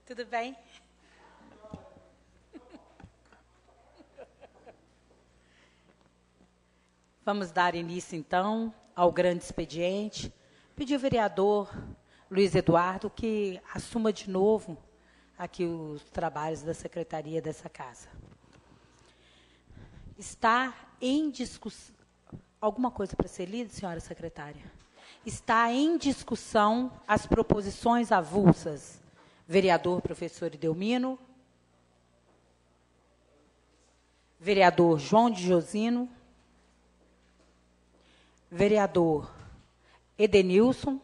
Tudo bem? Vamos dar início, então, ao grande expediente. Pedir ao vereador Luiz Eduardo que assuma de novo aqui os trabalhos da secretaria dessa casa. Está em discussão... Alguma coisa para ser lida, senhora secretária? Está em discussão as proposições avulsas. Vereador professor Idelmino. Vereador João de Josino. Vereador Edenilson.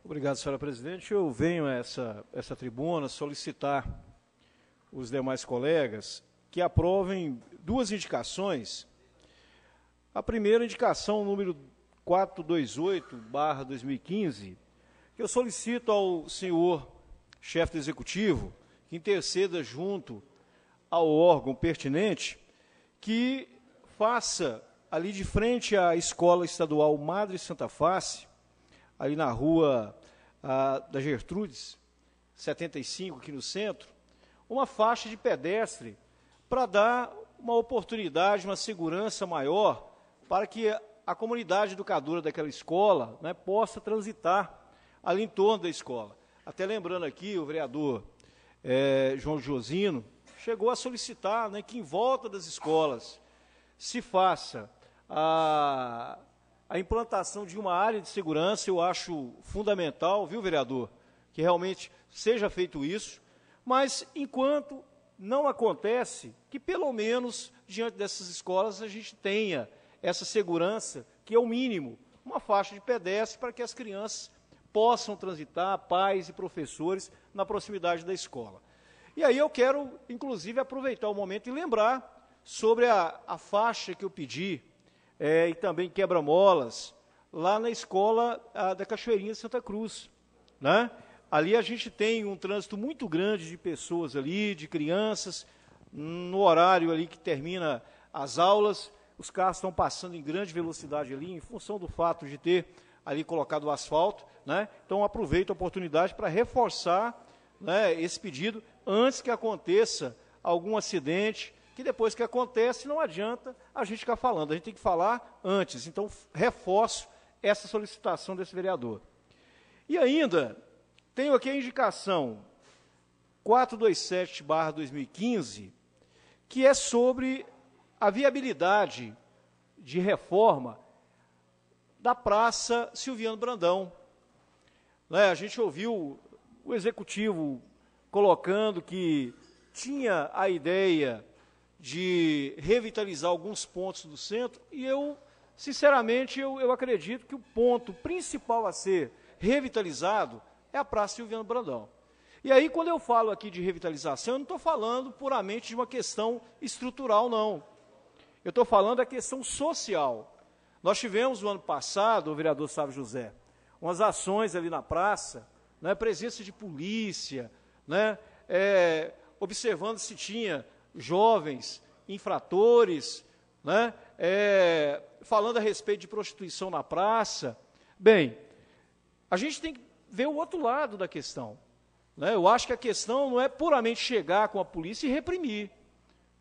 Obrigado, senhora presidente. Eu venho a essa tribuna solicitar os demais colegas que aprovem duas indicações. A primeira indicação, número 428/2015, que eu solicito ao senhor chefe do executivo que interceda junto ao órgão pertinente que faça ali de frente à Escola Estadual Madre Santa Face, ali na rua da Gertrudes, 75, aqui no centro, uma faixa de pedestre para dar uma oportunidade, uma segurança maior para que a comunidade educadora daquela escola, né, possa transitar ali em torno da escola. Até lembrando aqui, o vereador João Josino chegou a solicitar, né, que em volta das escolas se faça a implantação de uma área de segurança. Eu acho fundamental, viu, vereador, que realmente seja feito isso, mas enquanto não acontece, que pelo menos diante dessas escolas a gente tenha essa segurança, que é o mínimo, uma faixa de pedestre para que as crianças possam transitar, pais e professores, na proximidade da escola. E aí eu quero, inclusive, aproveitar o momento e lembrar sobre a faixa que eu pedi, e também quebra-molas, lá na escola da Cachoeirinha Santa Cruz, né? Ali a gente tem um trânsito muito grande de pessoas ali, de crianças, no horário ali que termina as aulas, os carros estão passando em grande velocidade ali, em função do fato de ter ali colocado o asfalto, né? Então aproveito a oportunidade para reforçar, né, esse pedido, antes que aconteça algum acidente, que depois que acontece não adianta a gente ficar falando, a gente tem que falar antes. Então reforço essa solicitação desse vereador. E ainda tenho aqui a indicação 427/2015, que é sobre a viabilidade de reforma da Praça Silviano Brandão. Né, a gente ouviu o executivo colocando que tinha a ideia de revitalizar alguns pontos do centro, e eu, sinceramente, eu acredito que o ponto principal a ser revitalizado é a Praça Silviano Brandão. E aí, quando eu falo aqui de revitalização, eu não estou falando puramente de uma questão estrutural, não. Eu estou falando da questão social. Nós tivemos, no ano passado, o vereador Sávio José, umas ações ali na praça, né, presença de polícia, né, observando se tinha jovens infratores, né, falando a respeito de prostituição na praça. Bem, a gente tem que ver o outro lado da questão, né? Eu acho que a questão não é puramente chegar com a polícia e reprimir,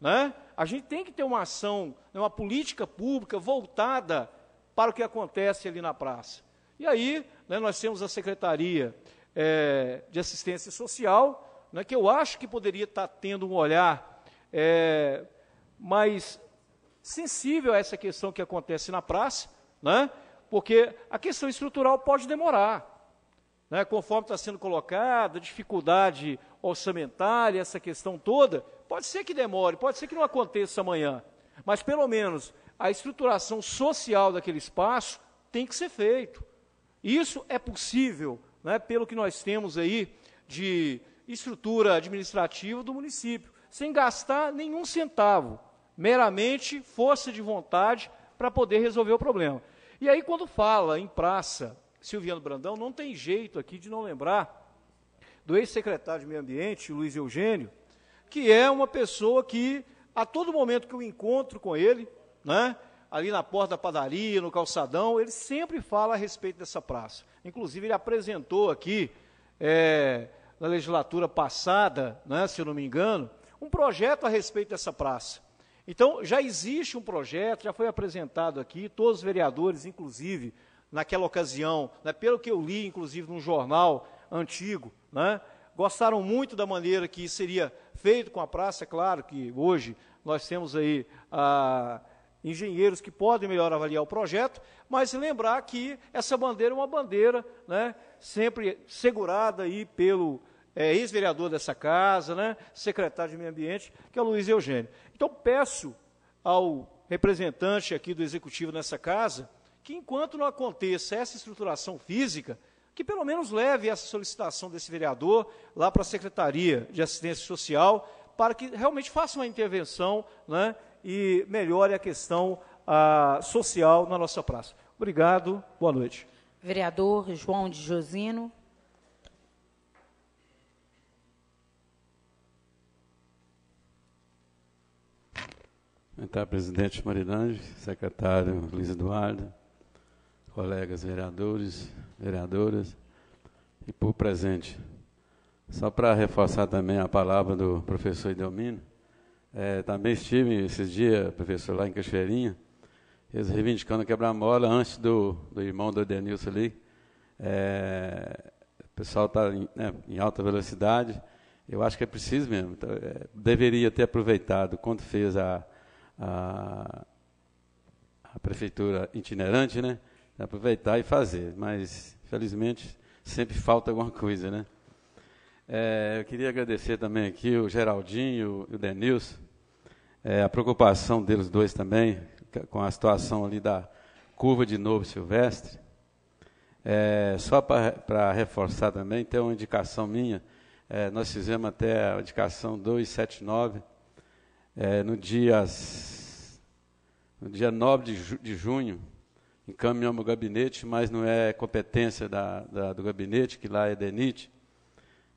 né? A gente tem que ter uma ação, uma política pública voltada para o que acontece ali na praça. E aí, né, nós temos a Secretaria de Assistência Social, né, que eu acho que poderia estar tendo um olhar mais sensível a essa questão que acontece na praça, né, porque a questão estrutural pode demorar, né, conforme está sendo colocada, dificuldade orçamentária, essa questão toda, pode ser que demore, pode ser que não aconteça amanhã, mas pelo menos a estruturação social daquele espaço tem que ser feito. Isso é possível, né, pelo que nós temos aí de estrutura administrativa do município, sem gastar nenhum centavo, meramente força de vontade para poder resolver o problema. E aí, quando fala em Praça Silviano Brandão, não tem jeito aqui de não lembrar do ex-secretário de Meio Ambiente, Luiz Eugênio, que é uma pessoa que, a todo momento que eu encontro com ele, né, ali na porta da padaria, no calçadão, ele sempre fala a respeito dessa praça. Inclusive, ele apresentou aqui, na legislatura passada, né, se eu não me engano, um projeto a respeito dessa praça. Então, já existe um projeto, já foi apresentado aqui, todos os vereadores, inclusive, naquela ocasião, né, pelo que eu li, inclusive, num jornal antigo, né, gostaram muito da maneira que seria feito com a praça. É claro que hoje nós temos aí engenheiros que podem melhor avaliar o projeto, mas lembrar que essa bandeira é uma bandeira, né, sempre segurada aí pelo ex-vereador dessa casa, né, secretário de Meio Ambiente, que é o Luiz Eugênio. Então, peço ao representante aqui do Executivo nessa casa que, enquanto não aconteça essa estruturação física, que pelo menos leve essa solicitação desse vereador lá para a Secretaria de Assistência Social, para que realmente faça uma intervenção, né, e melhore a questão social na nossa praça. Obrigado, boa noite. Vereador João de Josino. Então, presidente Marilange, secretário Luiz Eduardo, colegas vereadores, vereadoras e por presente. Só para reforçar também a palavra do professor Idelmino, também estive esses dias, professor, lá em Cachoeirinha, eles reivindicando a quebra-mola antes do irmão do Edenilson ali. O pessoal está em alta velocidade, eu acho que é preciso mesmo. Então, deveria ter aproveitado quando fez a prefeitura itinerante, né? Aproveitar e fazer, mas, infelizmente, sempre falta alguma coisa, né? Eu queria agradecer também aqui o Geraldinho e o Denilson, a preocupação deles dois também, com a situação ali da curva de Novo Silvestre. Só para reforçar também, tem uma indicação minha, nós fizemos até a indicação 279, no dia 9 de junho, encaminhamos o gabinete, mas não é competência do gabinete, que lá é DENIT.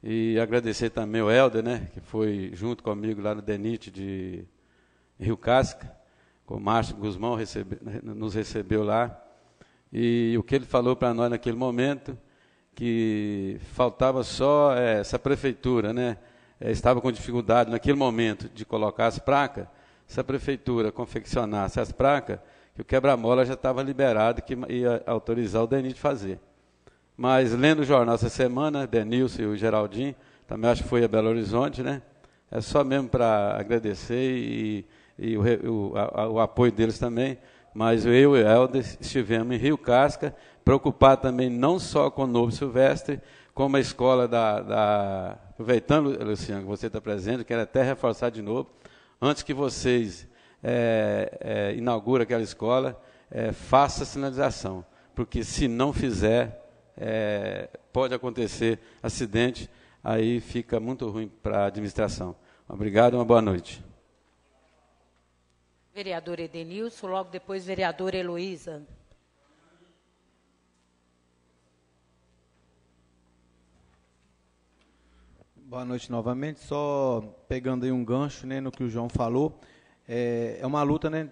E agradecer também o Helder, né, que foi junto comigo lá no DENIT de Rio Casca, com o Márcio Guzmão nos recebeu lá. E o que ele falou para nós naquele momento, que faltava só essa prefeitura, né, estava com dificuldade naquele momento de colocar as placas. Se a prefeitura confeccionasse as placas, que o quebra-mola já estava liberado, que ia autorizar o DENIT fazer. Mas, lendo o jornal essa semana, Denilson e o Geraldinho, também acho que foi a Belo Horizonte, né? É só mesmo para agradecer e o apoio deles também. Mas eu e o Helder estivemos em Rio Casca, preocupado também não só com o Novo Silvestre, como a escola aproveitando, Luciano, que você está presente, quero até reforçar de novo, antes que vocês inaugurem aquela escola, faça a sinalização, porque se não fizer, pode acontecer acidente, aí fica muito ruim para a administração. Obrigado e uma boa noite. Vereador Edenilson, logo depois vereadora Heloísa. Boa noite novamente, só pegando aí um gancho, né, no que o João falou, é uma luta, né,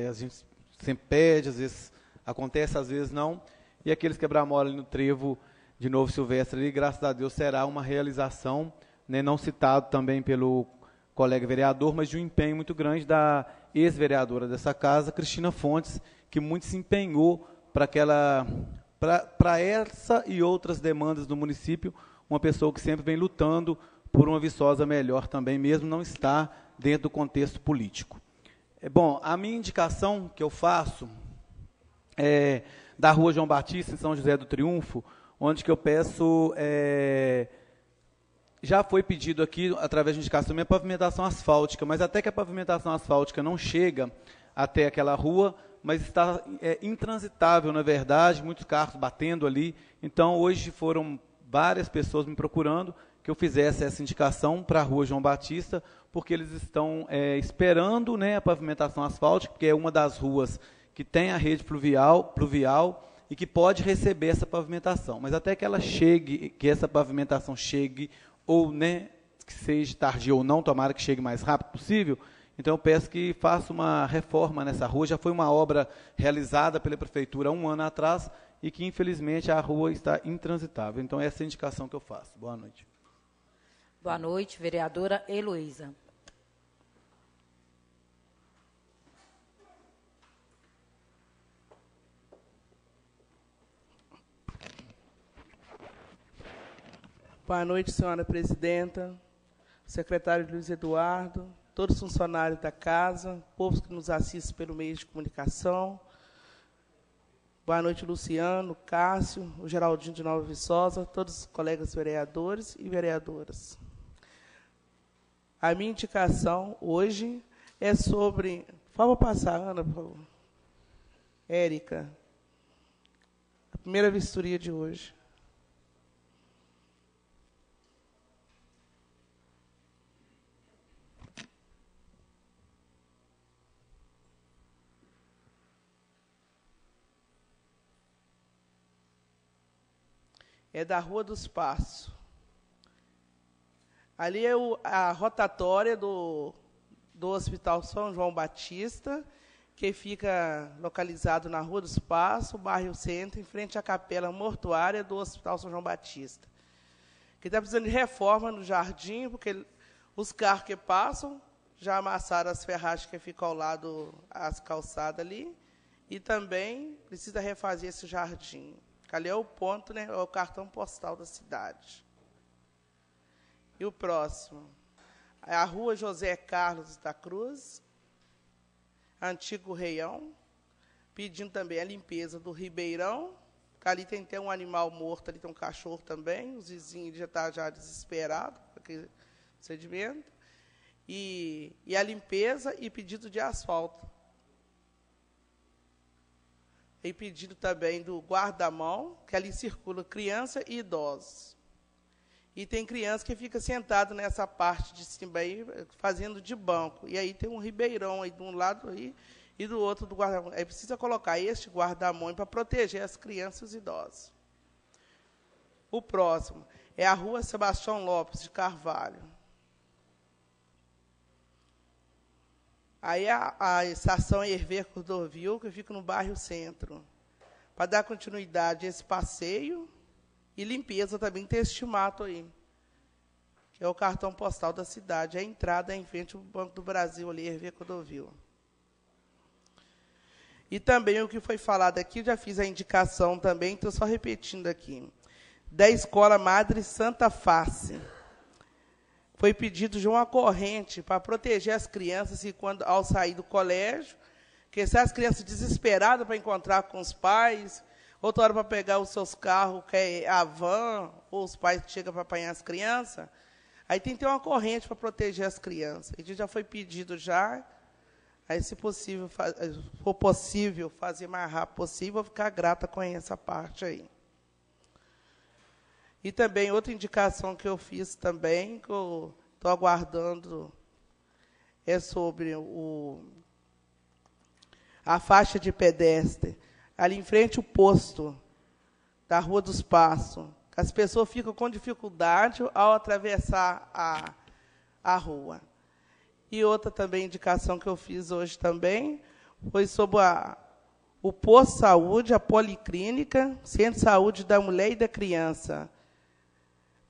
a gente sempre pede, às vezes acontece, às vezes não, e aqueles quebra-mola ali no trevo de Novo Silvestre, ali, graças a Deus, será uma realização, né, não citado também pelo colega vereador, mas de um empenho muito grande da ex-vereadora dessa casa, Cristina Fontes, que muito se empenhou para essa e outras demandas do município, uma pessoa que sempre vem lutando por uma Viçosa melhor também, mesmo não estar dentro do contexto político. Bom, a minha indicação que eu faço é da Rua João Batista, em São José do Triunfo, onde que eu peço, já foi pedido aqui, através de indicação minha, pavimentação asfáltica, mas até que a pavimentação asfáltica não chega até aquela rua, mas está intransitável, na verdade, muitos carros batendo ali. Então, hoje foram várias pessoas me procurando que eu fizesse essa indicação para a Rua João Batista, porque eles estão esperando, né, a pavimentação asfáltica, porque é uma das ruas que tem a rede pluvial e que pode receber essa pavimentação. Mas até que ela chegue, que essa pavimentação chegue, ou, né, que seja tardia ou não, tomara que chegue o mais rápido possível, então eu peço que faça uma reforma nessa rua. Já foi uma obra realizada pela Prefeitura há um ano atrás, e que, infelizmente, a rua está intransitável. Então, essa é a indicação que eu faço. Boa noite. Boa noite, vereadora Heloísa. Boa noite, senhora presidenta, secretário Luiz Eduardo, todos os funcionários da casa, povo que nos assiste pelo meio de comunicação. Boa noite, Luciano, Cássio, o Geraldinho de Nova Viçosa, todos os colegas vereadores e vereadoras. A minha indicação hoje é sobre... Vamos passar, Ana, por favor. Érica, a primeira vistoria de hoje. É da Rua dos Passos. Ali é a rotatória do Hospital São João Batista, que fica localizado na Rua dos Passos, bairro Centro, em frente à capela mortuária do Hospital São João Batista. Que está precisando de reforma no jardim, porque os carros que passam já amassaram as ferragens que ficam ao lado das calçadas ali, e também precisa refazer esse jardim. Ali é o ponto, né, é o cartão postal da cidade. E o próximo é a Rua José Carlos da Cruz, Antigo Reião, pedindo também a limpeza do Ribeirão. Ali tem até um animal morto, ali tem um cachorro também, os vizinhos já estão já desesperados com aquele procedimento. E a limpeza e pedido de asfalto. E pedido também do guarda-mão, que ali circula criança e idosos. E tem criança que fica sentado nessa parte de cima aí, fazendo de banco. E aí tem um ribeirão aí de um lado aí, e do outro do guarda-mão. Aí precisa colocar este guarda-mão para proteger as crianças e os idosos. O próximo é a Rua Sebastião Lopes de Carvalho. Aí a estação Hervé Cordovil, que fica no bairro Centro, para dar continuidade a esse passeio e limpeza também tem este mato aí, que é o cartão postal da cidade. A entrada é em frente ao Banco do Brasil, ali, Hervé Cordovil. E também o que foi falado aqui, já fiz a indicação também, estou só repetindo aqui, da Escola Madre Santa Face. Foi pedido de uma corrente para proteger as crianças e quando, ao sair do colégio, que se as crianças desesperadas para encontrar com os pais, outra hora para pegar os seus carros, que é a van, ou os pais que chegam para apanhar as crianças, aí tem que ter uma corrente para proteger as crianças. A gente já foi pedido já, aí se possível, for possível fazer mais rápido possível, vou ficar grata com essa parte aí. E também, outra indicação que eu fiz também, que eu estou aguardando, é sobre a faixa de pedestre, ali em frente ao posto da Rua dos Passos. As pessoas ficam com dificuldade ao atravessar a rua. E outra também indicação que eu fiz hoje também foi sobre o posto de saúde, a policlínica, centro de saúde da mulher e da criança.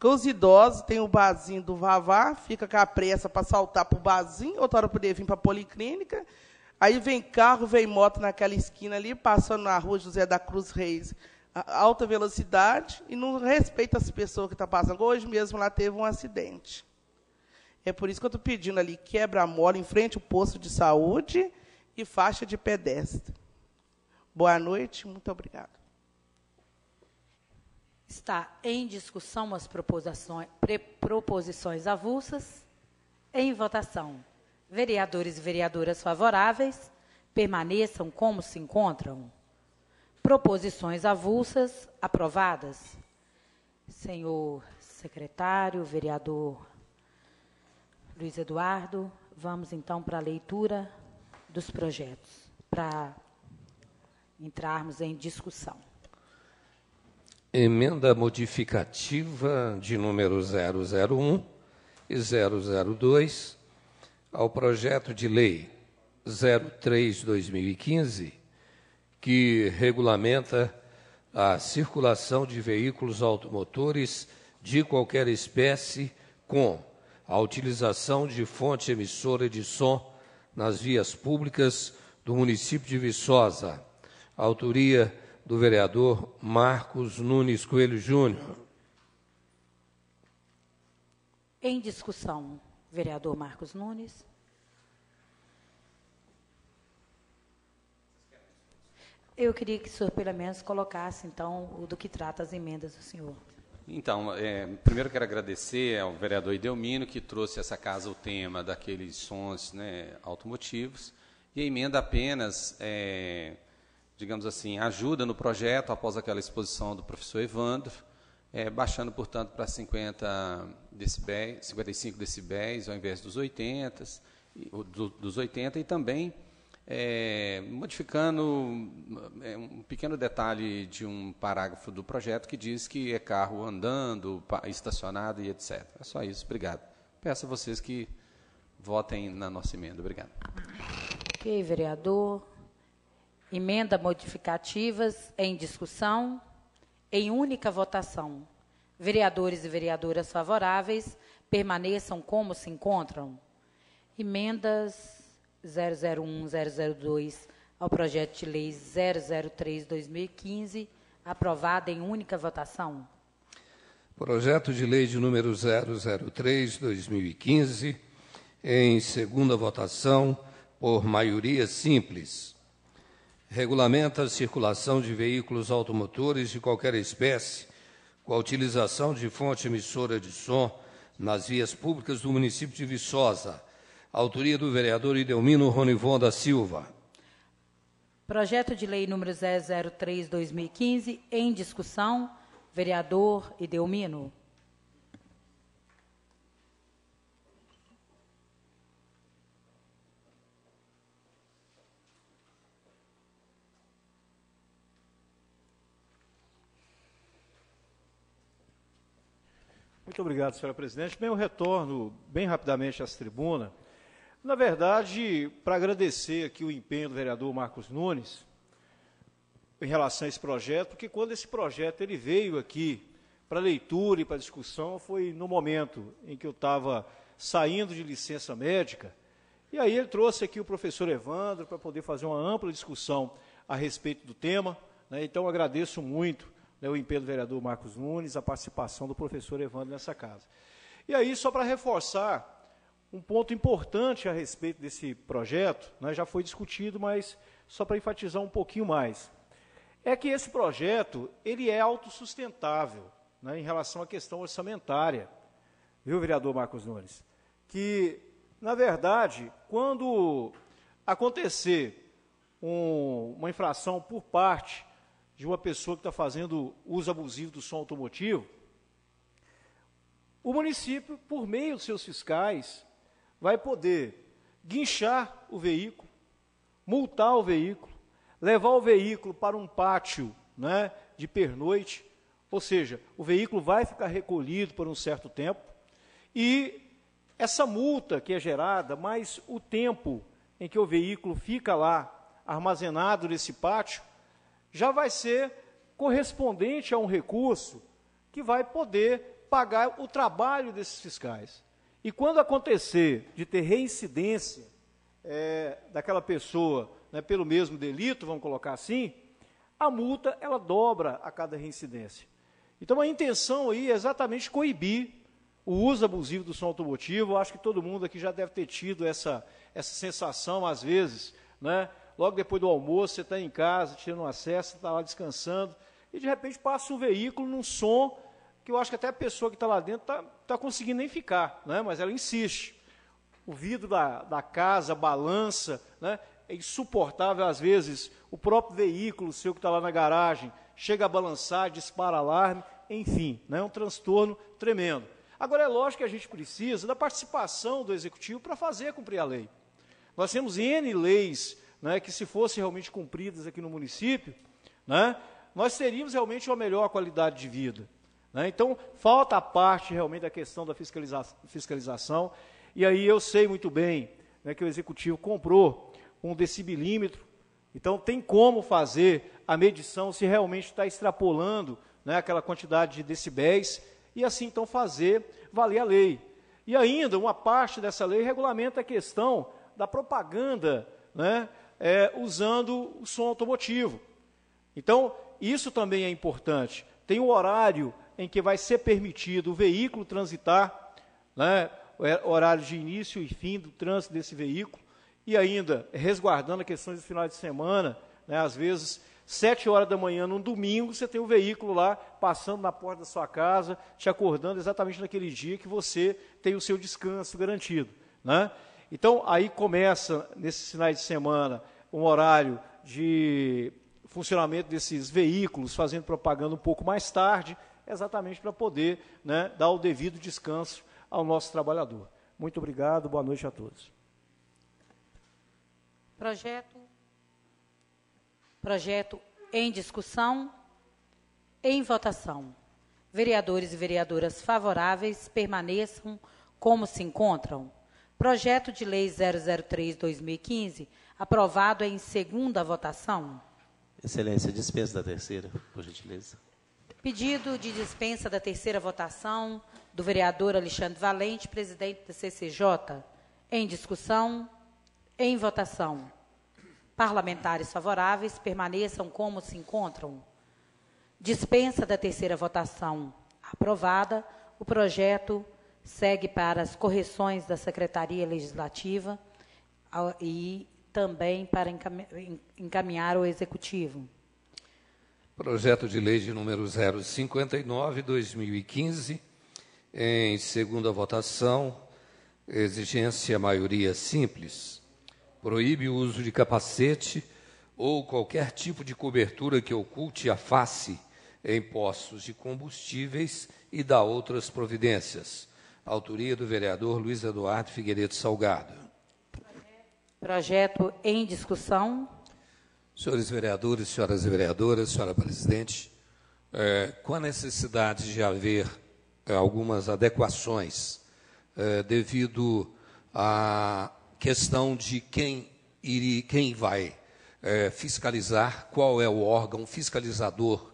Com os idosos, tem o barzinho do Vavá, fica com a pressa para saltar para o barzinho, outra hora poder vir para a policlínica. Aí vem carro, vem moto naquela esquina ali, passando na Rua José da Cruz Reis, a alta velocidade, e não respeita as pessoas que estão passando. Hoje mesmo lá teve um acidente. É por isso que eu estou pedindo ali quebra-mola em frente ao posto de saúde e faixa de pedestre. Boa noite, muito obrigada. Está em discussão as proposições avulsas. Em votação. Vereadores e vereadoras favoráveis, permaneçam como se encontram. Proposições avulsas aprovadas. Senhor secretário, vereador Luiz Eduardo, vamos então para a leitura dos projetos, para entrarmos em discussão. Emenda modificativa de número 001 e 002 ao projeto de lei 03/2015, que regulamenta a circulação de veículos automotores de qualquer espécie com a utilização de fonte emissora de som nas vias públicas do município de Viçosa. Autoria do vereador Marcos Nunes Coelho Júnior. Em discussão, vereador Marcos Nunes. Eu queria que o senhor, pelo menos, colocasse, então, o do que trata as emendas do senhor. Então, primeiro quero agradecer ao vereador Idelmino, que trouxe essa casa o tema daqueles sons, né, automotivos, e a emenda apenas, digamos assim, ajuda no projeto, após aquela exposição do professor Evandro, baixando, portanto, para 55 decibéis, ao invés dos 80, e também modificando um pequeno detalhe de um parágrafo do projeto que diz que é carro andando, estacionado e etc. É só isso, obrigado. Peço a vocês que votem na nossa emenda. Obrigado. Ok, vereador. Emenda modificativas em discussão, em única votação. Vereadores e vereadoras favoráveis permaneçam como se encontram. Emendas 001, 002 ao projeto de lei 003/2015, aprovada em única votação. Projeto de lei de número 003/2015, em segunda votação, por maioria simples. Regulamenta a circulação de veículos automotores de qualquer espécie, com a utilização de fonte emissora de som nas vias públicas do município de Viçosa. Autoria do vereador Idelmino Ronivon da Silva. Projeto de lei número 003/2015, em discussão, vereador Idelmino. Muito obrigado, senhora presidente. Bem, eu retorno bem rapidamente a essa tribuna. Na verdade, para agradecer aqui o empenho do vereador Marcos Nunes em relação a esse projeto, porque quando esse projeto ele veio aqui para leitura e para discussão, foi no momento em que eu estava saindo de licença médica, e aí ele trouxe aqui o professor Evandro para poder fazer uma ampla discussão a respeito do tema, né? Então, eu agradeço muito, né, o empenho do vereador Marcos Nunes, a participação do professor Evandro nessa casa. E aí, só para reforçar um ponto importante a respeito desse projeto, né, já foi discutido, mas só para enfatizar um pouquinho mais, é que esse projeto ele é autossustentável, né, em relação à questão orçamentária, viu, vereador Marcos Nunes? Que, na verdade, quando acontecer uma infração por parte de uma pessoa que está fazendo uso abusivo do som automotivo, o município, por meio dos seus fiscais, vai poder guinchar o veículo, multar o veículo, levar o veículo para um pátio, né, de pernoite, ou seja, o veículo vai ficar recolhido por um certo tempo, e essa multa que é gerada, mais o tempo em que o veículo fica lá armazenado nesse pátio, já vai ser correspondente a um recurso que vai poder pagar o trabalho desses fiscais. E quando acontecer de ter reincidência daquela pessoa, né, pelo mesmo delito, vamos colocar assim, a multa ela dobra a cada reincidência. Então a intenção aí é exatamente coibir o uso abusivo do som automotivo. Eu acho que todo mundo aqui já deve ter tido essa sensação, às vezes, né? Logo depois do almoço, você está em casa, tirando um acesso, está lá descansando, e de repente passa um veículo num som que eu acho que até a pessoa que está lá dentro está conseguindo nem ficar, né? Mas ela insiste. O vidro da casa balança, né? É insuportável, às vezes, o próprio veículo seu que está lá na garagem chega a balançar, dispara alarme, enfim, né? É um transtorno tremendo. Agora, é lógico que a gente precisa da participação do Executivo para fazer cumprir a lei. Nós temos N leis, né, que se fossem realmente cumpridas aqui no município, né, nós teríamos realmente uma melhor qualidade de vida. Né? Então, falta a parte realmente da questão da fiscalização, e aí eu sei muito bem, né, que o Executivo comprou um decibilímetro, Então, tem como fazer a medição se realmente está extrapolando, né, aquela quantidade de decibéis, e assim, então, fazer valer a lei. E ainda, uma parte dessa lei regulamenta a questão da propaganda, né, usando o som automotivo. Então, isso também é importante. Tem o horário em que vai ser permitido o veículo transitar, né, horário de início e fim do trânsito desse veículo, e ainda resguardando as questões do final de semana, né, às vezes, 7 horas da manhã, num domingo, você tem o veículo lá, passando na porta da sua casa, te acordando exatamente naquele dia que você tem o seu descanso garantido, né? Então, aí começa, nesses finais de semana, um horário de funcionamento desses veículos, fazendo propaganda um pouco mais tarde, exatamente para poder, né, dar o devido descanso ao nosso trabalhador. Muito obrigado, boa noite a todos. Projeto em discussão, em votação. Vereadores e vereadoras favoráveis permaneçam como se encontram. Projeto de Lei 003/2015, aprovado em segunda votação. Excelência, dispensa da terceira, por gentileza. Pedido de dispensa da terceira votação do vereador Alexandre Valente, presidente da CCJ. Em discussão, em votação. Parlamentares favoráveis permaneçam como se encontram. Dispensa da terceira votação aprovada. O projeto segue para as correções da Secretaria Legislativa e também para encaminhar ao Executivo. Projeto de lei de número 059/2015, em segunda votação, exigência maioria simples. Proíbe o uso de capacete ou qualquer tipo de cobertura que oculte a face em postos de combustíveis e dá outras providências. Autoria do vereador Luiz Eduardo Figueiredo Salgado. Projeto em discussão. Senhores vereadores, senhoras vereadoras, senhora presidente, com a necessidade de haver algumas adequações devido à questão de quem vai fiscalizar, qual é o órgão fiscalizador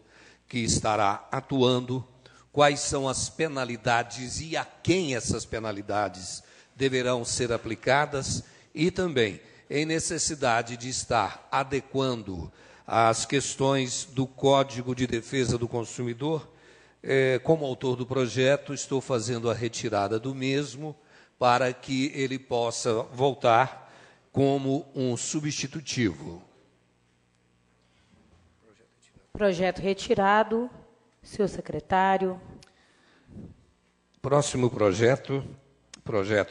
que estará atuando, quais são as penalidades e a quem essas penalidades deverão ser aplicadas e também em necessidade de estar adequando as questões do Código de Defesa do Consumidor. Como autor do projeto, estou fazendo a retirada do mesmo para que ele possa voltar como um substitutivo. Projeto retirado. Senhor secretário. Próximo projeto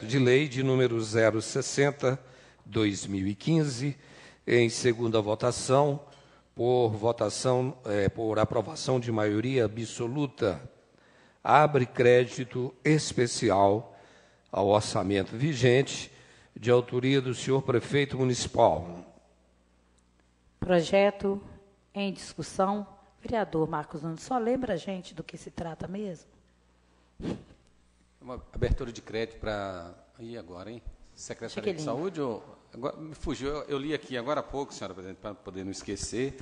de lei de número 060/2015, em segunda votação, por aprovação de maioria absoluta, abre crédito especial ao orçamento vigente, de autoria do senhor prefeito municipal. Projeto em discussão. Vereador Marcos Nunes, só lembra a gente do que se trata mesmo? Uma abertura de crédito para... Aí agora, hein? Secretaria de Saúde? Agora, me fugiu, eu li aqui agora há pouco, senhora presidente, para poder não esquecer.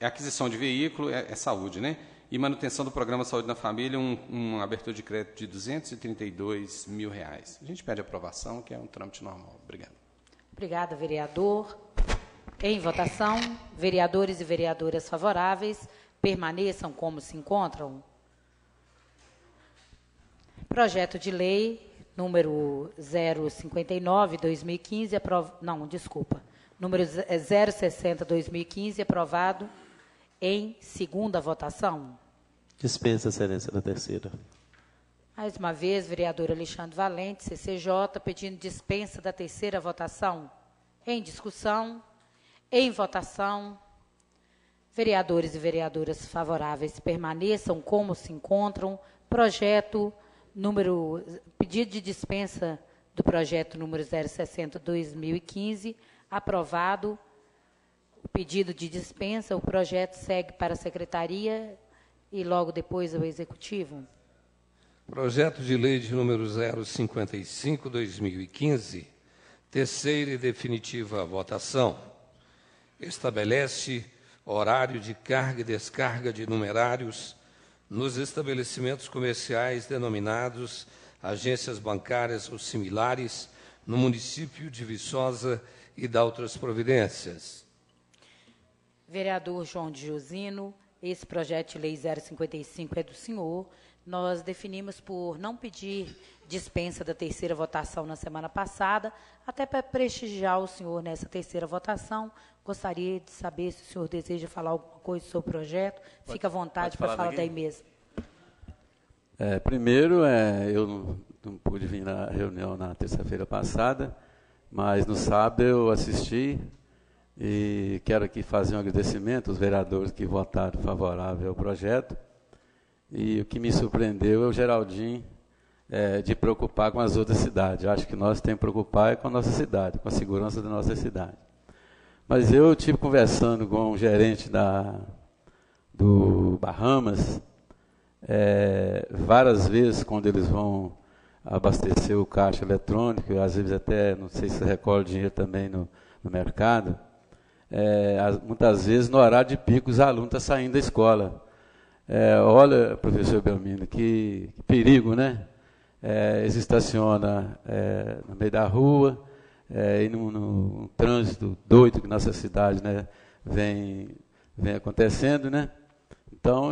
Aquisição de veículo, é saúde, né? E manutenção do programa Saúde na Família, uma abertura de crédito de R$232 mil. A gente pede aprovação, que é um trâmite normal. Obrigado. Obrigada, vereador. Em votação, vereadores e vereadoras favoráveis permaneçam como se encontram. Projeto de lei número 059/2015, número 060/2015, aprovado em segunda votação. Dispensa, excelência, da terceira. Mais uma vez, vereador Alexandre Valente, CCJ, pedindo dispensa da terceira votação. Em discussão, em votação, vereadores e vereadoras favoráveis permaneçam como se encontram. Pedido de dispensa do projeto número 060/2015, aprovado. O pedido de dispensa, o projeto segue para a Secretaria e logo depois ao Executivo. Projeto de lei de número 055/2015, terceira e definitiva votação. estabelece horário de carga e descarga de numerários nos estabelecimentos comerciais denominados agências bancárias ou similares no município de Viçosa e dá outras providências. Vereador João de Josino, esse projeto de lei 055 é do senhor. Nós definimos por não pedir dispensa da terceira votação na semana passada, até para prestigiar o senhor nessa terceira votação. Gostaria de saber se o senhor deseja falar alguma coisa sobre o projeto. Fica à vontade para falar daí mesmo. Primeiro, eu não pude vir na reunião na terça-feira passada, mas no sábado eu assisti e quero aqui fazer um agradecimento aos vereadores que votaram favorável ao projeto. E o que me surpreendeu é o Geraldinho de preocupar com as outras cidades. Eu acho que nós temos que preocupar com a nossa cidade, com a segurança da nossa cidade. Mas eu estive conversando com o gerente do Bahamas, várias vezes, quando eles vão abastecer o caixa eletrônico, às vezes até, não sei se recolhe dinheiro também no mercado, muitas vezes no horário de pico os alunos estão saindo da escola. Olha, professor Belmino, que perigo, né? Eles estacionam no meio da rua, e no trânsito doido que nossa cidade, né, vem acontecendo, né? Então,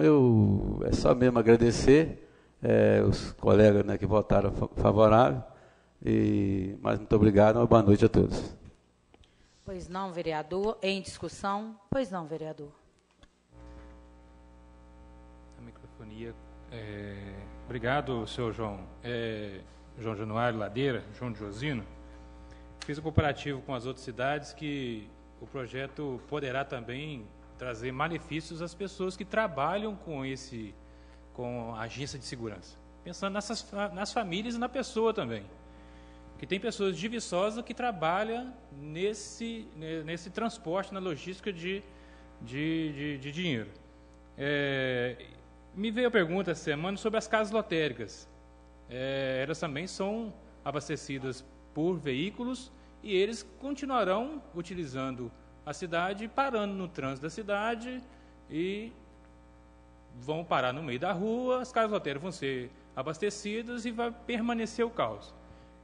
é só mesmo agradecer os colegas, né, que votaram favorável, mas muito obrigado, uma boa noite a todos. Pois não, vereador. Em discussão? Pois não, vereador. A microfonia. Obrigado, senhor João. João Januário Ladeira, João de Josino. Fiz um comparativo com as outras cidades que o projeto poderá também trazer malefícios às pessoas que trabalham com a agência de segurança. Pensando nas famílias e na pessoa também. Que tem pessoas de Viçosa que trabalham nesse transporte, na logística de dinheiro. Me veio a pergunta essa semana sobre as casas lotéricas. Elas também são abastecidas por veículos e eles continuarão utilizando a cidade, parando no trânsito da cidade e vão parar no meio da rua, as casas lotéricas vão ser abastecidas e vai permanecer o caos.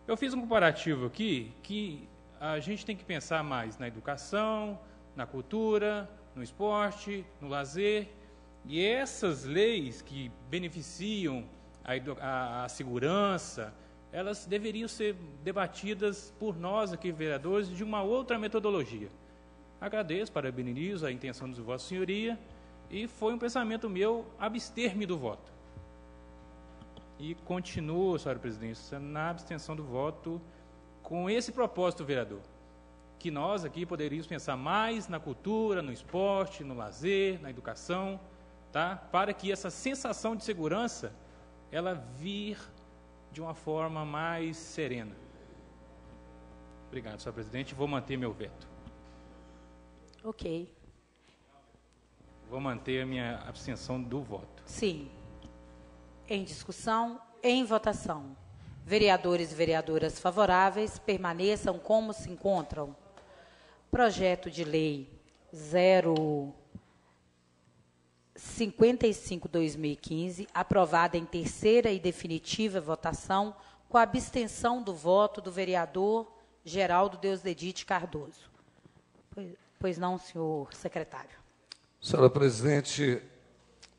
Eu fiz um comparativo aqui que a gente tem que pensar mais na educação, na cultura, no esporte, no lazer, e essas leis que beneficiam a segurança, elas deveriam ser debatidas por nós aqui, vereadores, de uma outra metodologia. Agradeço, parabenizo a intenção de Vossa Senhoria, e foi um pensamento meu abster-me do voto. E continuo, senhora presidente, na abstenção do voto com esse propósito, vereador, que nós aqui poderíamos pensar mais na cultura, no esporte, no lazer, na educação, tá? Para que essa sensação de segurança, ela vir de uma forma mais serena. Obrigado, senhora presidente. Vou manter meu veto. Ok. Vou manter a minha abstenção do voto. Sim. Em discussão, em votação. Vereadores e vereadoras favoráveis, permaneçam como se encontram. Projeto de lei 055/2015, aprovada em terceira e definitiva votação, com a abstenção do voto do vereador Geraldo Deusdedite Cardoso. Pois não, senhor secretário. Senhora presidente,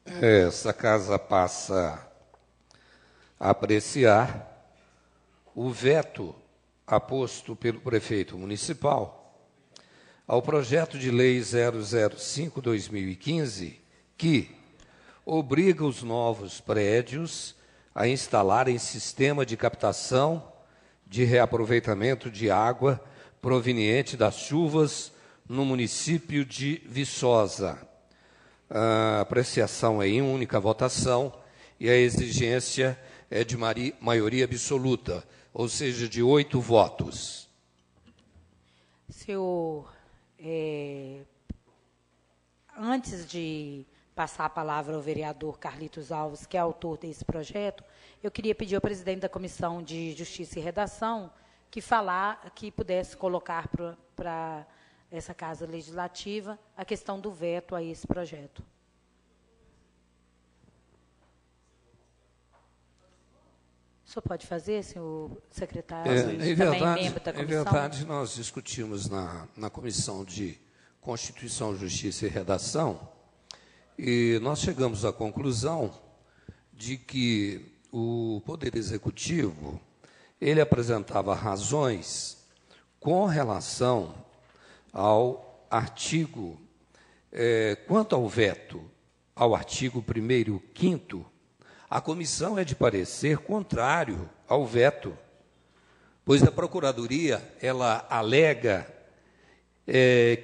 essa casa passa a apreciar o veto aposto pelo prefeito municipal ao projeto de lei 005/2015, que obriga os novos prédios a instalarem sistema de captação de reaproveitamento de água proveniente das chuvas no município de Viçosa. A apreciação é em única votação e a exigência é de maioria absoluta, ou seja, de 8 votos. Senhor, antes de passar a palavra ao vereador Carlitos Alves, que é autor desse projeto, eu queria pedir ao presidente da Comissão de Justiça e Redação que pudesse colocar para essa Casa Legislativa a questão do veto a esse projeto. O senhor pode fazer, senhor secretário? Em Também verdade, nós discutimos na Comissão de Constituição, Justiça e Redação, e nós chegamos à conclusão de que o Poder Executivo, ele apresentava razões com relação ao artigo, quanto ao veto ao artigo 1º e o 5º, a comissão é de parecer contrário ao veto, pois a Procuradoria, ela alega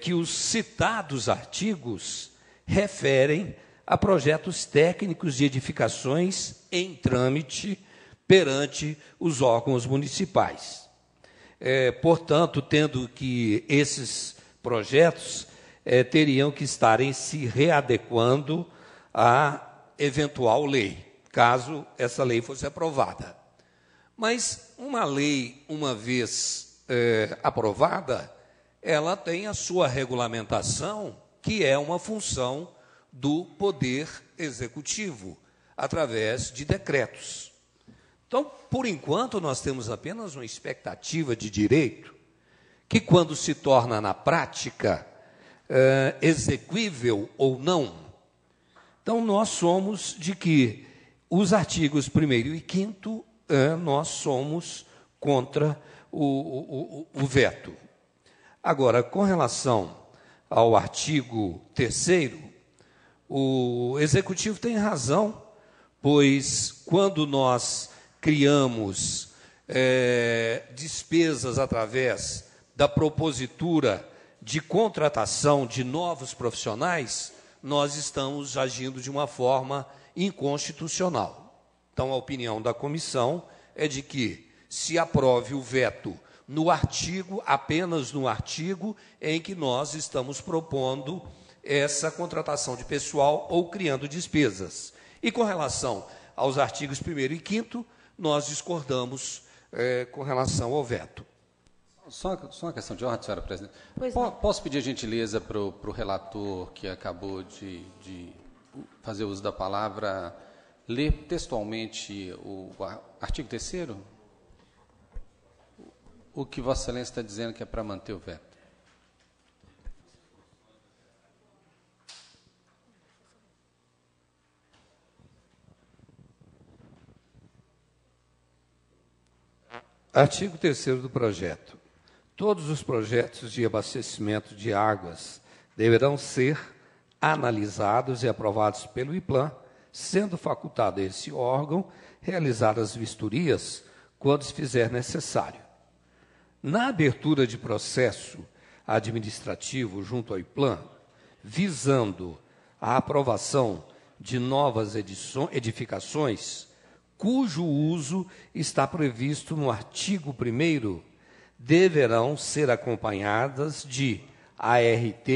que os citados artigos referem a projetos técnicos de edificações em trâmite perante os órgãos municipais. Portanto, tendo que esses projetos teriam que estarem se readequando à eventual lei, caso essa lei fosse aprovada. Mas uma lei, uma vez aprovada, ela tem a sua regulamentação, que é uma função do Poder Executivo, através de decretos. Então, por enquanto, nós temos apenas uma expectativa de direito, que quando se torna na prática exequível ou não. Então, nós somos de que os artigos 1º e 5º, nós somos contra o veto. Agora, com relação ao artigo 3º, o Executivo tem razão, pois quando nós criamos despesas através da propositura de contratação de novos profissionais, nós estamos agindo de uma forma inconstitucional. Então, a opinião da comissão é de que se aprove o veto no artigo, apenas no artigo em que nós estamos propondo essa contratação de pessoal ou criando despesas. E com relação aos artigos 1º e 5º, nós discordamos com relação ao veto. Só uma questão de ordem, senhora presidente. Posso pedir a gentileza para o relator que acabou de fazer uso da palavra, ler textualmente o artigo 3º? O que Vossa Excelência está dizendo que é para manter o veto. Artigo 3º do projeto. Todos os projetos de abastecimento de águas deverão ser analisados e aprovados pelo IPLAN, sendo facultado a esse órgão realizar as vistorias quando se fizer necessário. Na abertura de processo administrativo junto ao IPLAN, visando a aprovação de novas edificações, cujo uso está previsto no artigo 1º, deverão ser acompanhadas de ART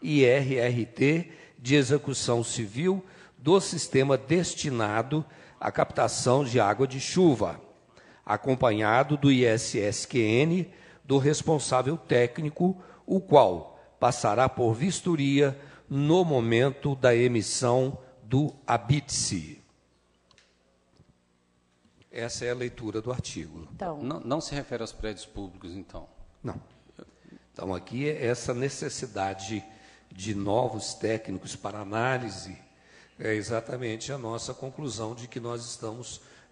e RRT de execução civil do sistema destinado à captação de água de chuva, acompanhado do ISSQN do responsável técnico, o qual passará por vistoria no momento da emissão do ABITSE. Essa é a leitura do artigo. Então, não se refere aos prédios públicos, então? Não. Então, aqui é essa necessidade de novos técnicos para análise, é exatamente a nossa conclusão de que nós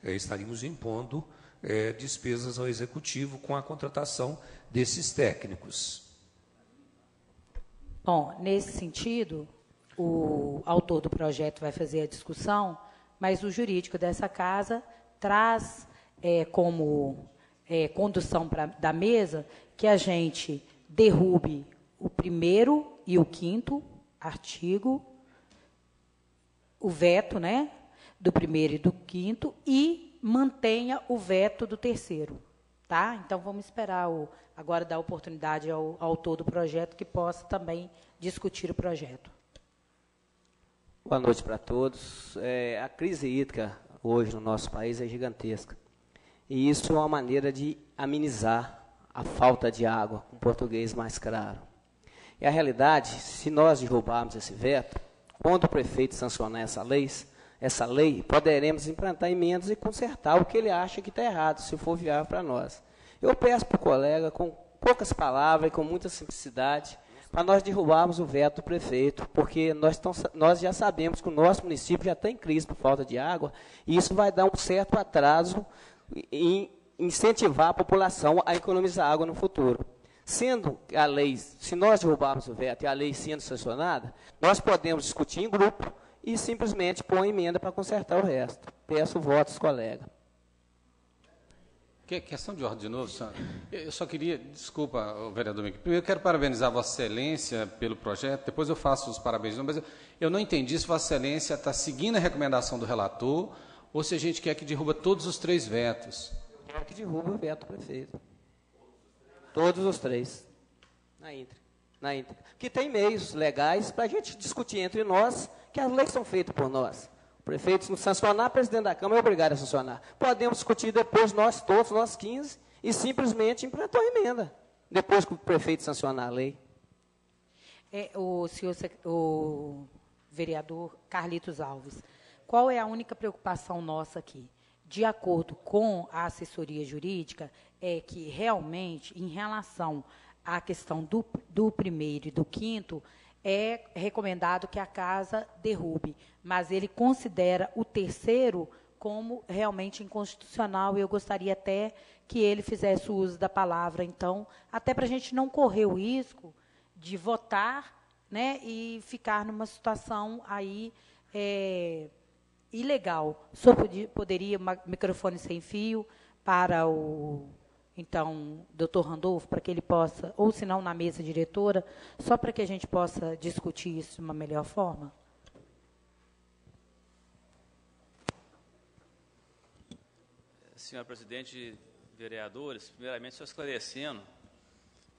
estaríamos impondo despesas ao Executivo com a contratação desses técnicos. Bom, nesse sentido, o autor do projeto vai fazer a discussão, mas o jurídico dessa casa traz como condução da mesa que a gente derrube o 1º e o 5º artigo, o veto, né, do 1º e do 5º, e mantenha o veto do 3º. Tá? Então, vamos esperar agora dar oportunidade ao autor do projeto que possa também discutir o projeto. Boa noite para todos. A crise hídrica hoje no nosso país é gigantesca. E isso é uma maneira de amenizar a falta de água, com português mais claro. E a realidade, se nós derrubarmos esse veto, quando o prefeito sancionar essa lei, poderemos implantar emendas e consertar o que ele acha que está errado, se for viável para nós. Eu peço para o colega, com poucas palavras e com muita simplicidade, para nós derrubarmos o veto do prefeito, porque nós já sabemos que o nosso município já está em crise por falta de água, e isso vai dar um certo atraso em incentivar a população a economizar água no futuro. Sendo a lei, se nós derrubarmos o veto e a lei sendo sancionada, nós podemos discutir em grupo e simplesmente pôr uma emenda para consertar o resto. Peço votos, colega. Questão de ordem de novo, senhor. Eu só queria, desculpa, vereador Mico, primeiro eu quero parabenizar Vossa Excelência pelo projeto, depois eu faço os parabéns, mas eu não entendi se Vossa Excelência está seguindo a recomendação do relator ou se a gente quer que derruba todos os 3 vetos. Eu quero que derruba o veto do prefeito. Todos os 3. Na íntegra. Que tem meios legais para a gente discutir entre nós, que as leis são feitas por nós. O prefeito, se não sancionar, o presidente da Câmara é obrigado a sancionar. Podemos discutir depois, nós todos, nós 15, e simplesmente implantar a emenda, depois que o prefeito sancionar a lei. O vereador Carlitos Alves, qual é a única preocupação nossa aqui? De acordo com a assessoria jurídica, é que realmente, em relação à questão do primeiro e do quinto, é recomendado que a casa derrube, mas ele considera o terceiro como realmente inconstitucional, e eu gostaria até que ele fizesse o uso da palavra, então, até para a gente não correr o risco de votar, né, e ficar numa situação aí ilegal. O senhor poderia, microfone sem fio, para o... Então, doutor Randolfo, para que ele possa, ou se não na mesa diretora, só para que a gente possa discutir isso de uma melhor forma? Senhora presidente, vereadores, primeiramente só esclarecendo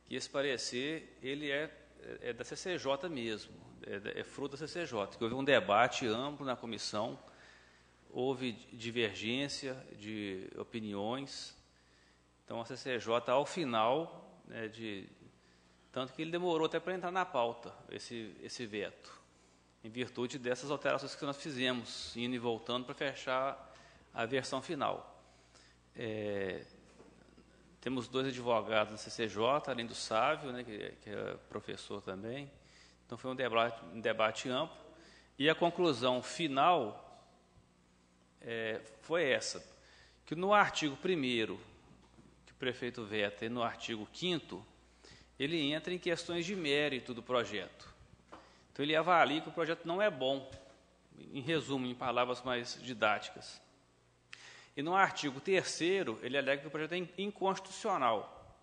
que esse parecer ele é da CCJ mesmo, é fruto da CCJ, que houve um debate amplo na comissão, houve divergência de opiniões. Então, a CCJ, ao final, né, tanto que ele demorou até para entrar na pauta, esse veto, em virtude dessas alterações que nós fizemos, indo e voltando para fechar a versão final. Temos 2 advogados na CCJ, além do Sávio, né, que é professor também. Então, foi um debate amplo. E a conclusão final foi essa, que no artigo 1º, o prefeito veta, e no artigo 5º, ele entra em questões de mérito do projeto. Então, ele avalia que o projeto não é bom, em resumo, em palavras mais didáticas. E no artigo 3º, ele alega que o projeto é inconstitucional.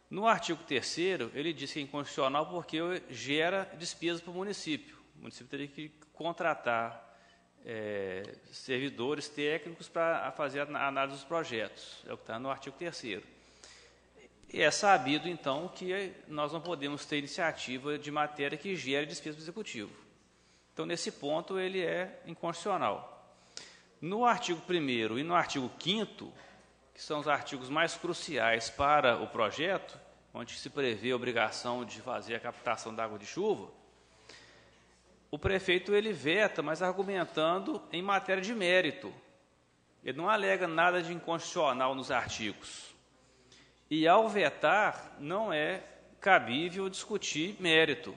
No artigo 3º, ele diz que é inconstitucional porque gera despesas para o município. O município teria que contratar servidores técnicos para fazer a análise dos projetos. É o que está no artigo 3º. E é sabido, então, que nós não podemos ter iniciativa de matéria que gere despesa para o Executivo. Então, nesse ponto, ele é inconstitucional. No artigo 1º e no artigo 5º, que são os artigos mais cruciais para o projeto, onde se prevê a obrigação de fazer a captação da água de chuva, o prefeito ele veta, mas argumentando em matéria de mérito. Ele não alega nada de inconstitucional nos artigos. E, ao vetar, não é cabível discutir mérito.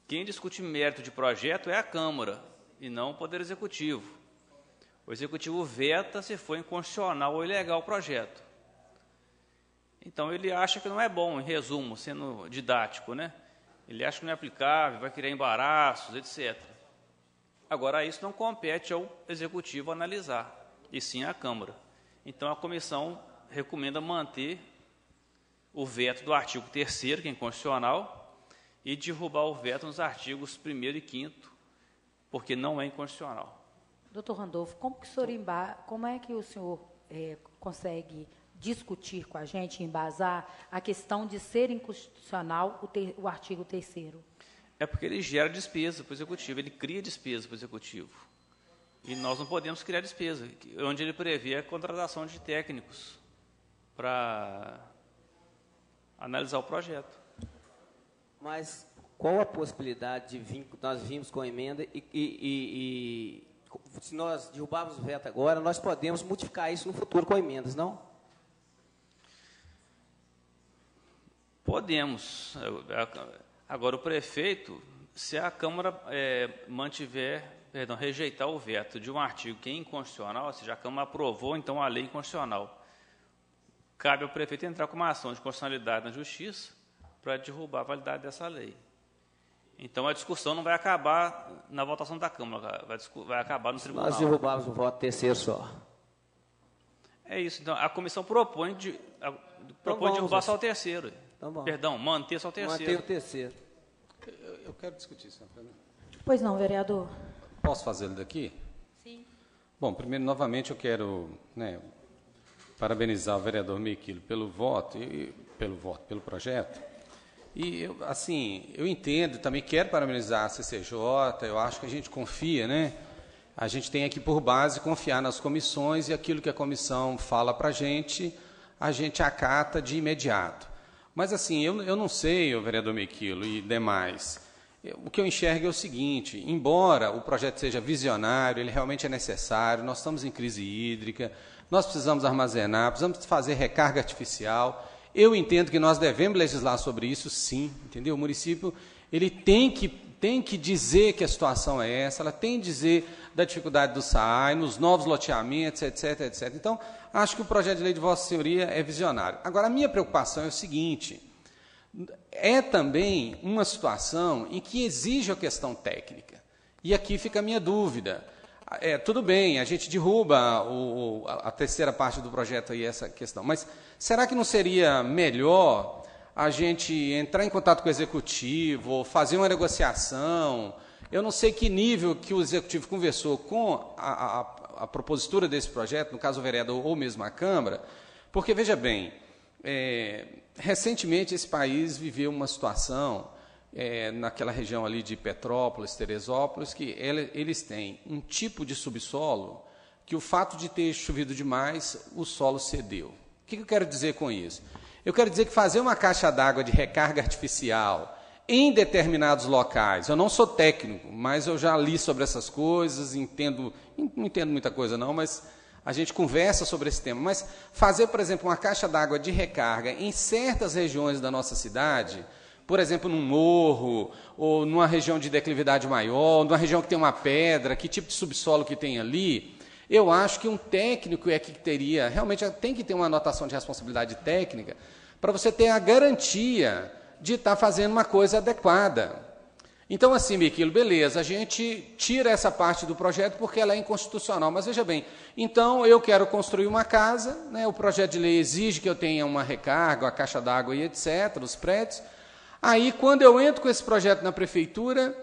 Quem discute mérito de projeto é a Câmara, e não o Poder Executivo. O Executivo veta se for inconstitucional ou ilegal o projeto. Então, ele acha que não é bom, em resumo, sendo didático, né? Ele acha que não é aplicável, vai criar embaraços, etc. Agora, isso não compete ao Executivo analisar, e sim à Câmara. Então, a comissão recomenda manter o veto do artigo 3º, que é inconstitucional, e derrubar o veto nos artigos 1º e 5º, porque não é inconstitucional. Doutor Randolfo, como é que o senhor consegue discutir com a gente, embasar a questão de ser inconstitucional o artigo 3º? É porque ele gera despesa para o Executivo, ele cria despesa para o Executivo. E nós não podemos criar despesa, onde ele prevê a contratação de técnicos para analisar o projeto. Mas qual a possibilidade de vir, nós vimos com a emenda e se nós derrubarmos o veto agora, nós podemos modificar isso no futuro com emendas, não? Podemos. Agora, o prefeito, se a Câmara rejeitar o veto de um artigo que é inconstitucional, ou seja, a Câmara aprovou, então, a lei inconstitucional, cabe ao prefeito entrar com uma ação de constitucionalidade na Justiça para derrubar a validade dessa lei. Então, a discussão não vai acabar na votação da Câmara, vai acabar no tribunal. Nós derrubarmos o voto terceiro só. É isso. Então, a comissão propõe derrubar só o terceiro. Então, perdão, manter só o terceiro. Manter o terceiro. Eu quero discutir, senhor. Pois não, vereador. Posso fazê-lo daqui? Sim. Bom, primeiro, novamente, eu quero parabenizar o vereador Mequilo pelo projeto. E, eu entendo, também quero parabenizar a CCJ, eu acho que a gente confia, né? A gente tem aqui por base confiar nas comissões e aquilo que a comissão fala para a gente acata de imediato. Mas, eu não sei, o vereador Mequilo e demais, o que eu enxergo é o seguinte, embora o projeto seja visionário, ele realmente é necessário, nós estamos em crise hídrica, nós precisamos armazenar, precisamos fazer recarga artificial. Eu entendo que nós devemos legislar sobre isso, sim, entendeu? O município ele tem que dizer que a situação é essa, ela tem que dizer da dificuldade do SAAI, nos novos loteamentos, etc, etc. Então, acho que o projeto de lei de Vossa Senhoria é visionário. Agora, a minha preocupação é o seguinte, é também uma situação em que exige a questão técnica. E aqui fica a minha dúvida. Tudo bem, a gente derruba a terceira parte do projeto aí, essa questão, mas será que não seria melhor a gente entrar em contato com o Executivo, ou fazer uma negociação? Eu não sei que nível que o Executivo conversou com a propositura desse projeto, no caso o vereador ou mesmo a Câmara, porque, veja bem, recentemente esse país viveu uma situação naquela região ali de Petrópolis, Teresópolis, que eles têm um tipo de subsolo que o fato de ter chovido demais, o solo cedeu. O que eu quero dizer com isso? Eu quero dizer que fazer uma caixa d'água de recarga artificial em determinados locais, eu não sou técnico, mas eu já li sobre essas coisas, não entendo muita coisa não, mas a gente conversa sobre esse tema, mas fazer, por exemplo, uma caixa d'água de recarga em certas regiões da nossa cidade, por exemplo, num morro, ou numa região de declividade maior, numa região que tem uma pedra, que tipo de subsolo que tem ali, eu acho que um técnico que teria, realmente tem que ter uma anotação de responsabilidade técnica, para você ter a garantia de estar fazendo uma coisa adequada. Então, Mequilo, beleza, a gente tira essa parte do projeto porque ela é inconstitucional, mas veja bem, então eu quero construir uma casa, né, o projeto de lei exige que eu tenha uma recarga, uma caixa d'água e etc., os prédios. Aí, quando eu entro com esse projeto na prefeitura,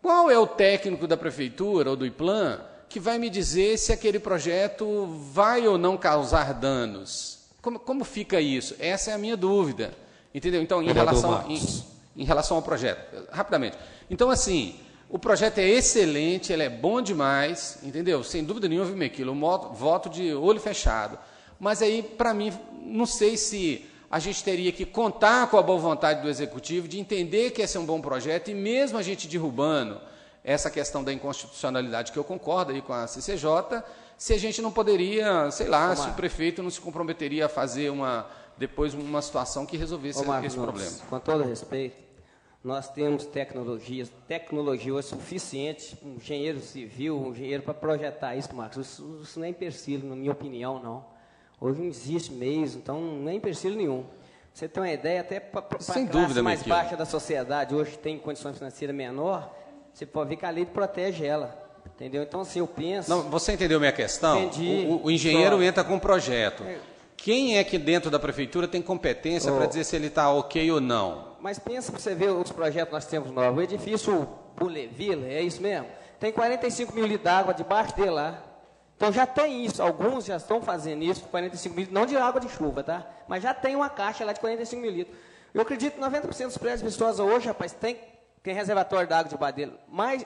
qual é o técnico da prefeitura ou do IPLAN que vai me dizer se aquele projeto vai ou não causar danos? Como fica isso? Essa é a minha dúvida. Entendeu? Então, em relação ao projeto, rapidamente. Então, o projeto é excelente, ele é bom demais, entendeu? Sem dúvida nenhuma, viu, Mequilo? Voto de olho fechado. Mas aí, para mim, não sei se a gente teria que contar com a boa vontade do Executivo de entender que esse é um bom projeto e mesmo a gente derrubando essa questão da inconstitucionalidade, que eu concordo aí com a CCJ, se a gente não poderia, sei lá, se o prefeito não se comprometeria a fazer depois uma situação que resolvesse esse problema. Com todo respeito, nós temos tecnologia hoje suficiente, um engenheiro civil, um engenheiro para projetar isso, Marcos. Isso não é empecilho, na minha opinião, não. Hoje não existe meios, então não é empecilho nenhum. Você tem uma ideia, até para a classe mais baixa da sociedade, hoje tem condições financeiras menor, você pode ver que a lei protege ela. Entendeu? Então, eu penso... Não, você entendeu minha questão? Entendi. O engenheiro entra com um projeto. Quem é que dentro da prefeitura tem competência para dizer se ele está ok ou não? Mas pensa para você ver os projetos que nós temos novos. O edifício Bouleville, é isso mesmo? Tem 45 mil litros d'água debaixo dele lá. Então já tem isso, alguns já estão fazendo isso, 45 mil litros, não de água de chuva, tá? Mas já tem uma caixa lá de 45 mil litros. Eu acredito que 90% dos prédios Viçosa hoje, rapaz, tem reservatório de água debaixo dele. Mas,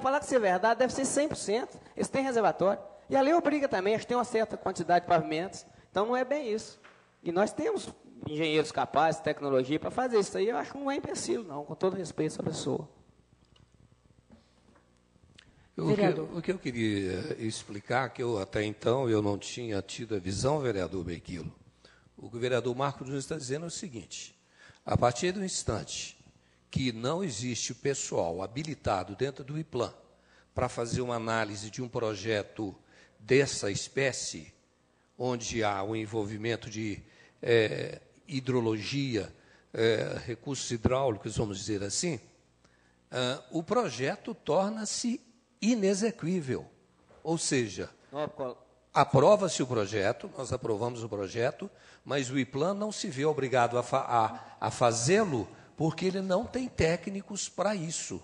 falar que isso é verdade, deve ser 100%. Eles têm reservatório. E a lei obriga também, acho que tem uma certa quantidade de pavimentos. Então, não é bem isso. E nós temos engenheiros capazes, tecnologia, para fazer isso aí, eu acho que não é empecilho, não, com todo respeito a essa pessoa. O que eu queria explicar, que eu até então eu não tinha tido a visão, vereador Bequilo, o que o vereador Marco Nunes está dizendo é o seguinte: a partir do instante que não existe pessoal habilitado dentro do IPLAN para fazer uma análise de um projeto dessa espécie, onde há o envolvimento de hidrologia, recursos hidráulicos, vamos dizer assim, o projeto torna-se inexequível. Ou seja, aprova-se o projeto, nós aprovamos o projeto, mas o IPLAN não se vê obrigado a fazê-lo porque ele não tem técnicos para isso.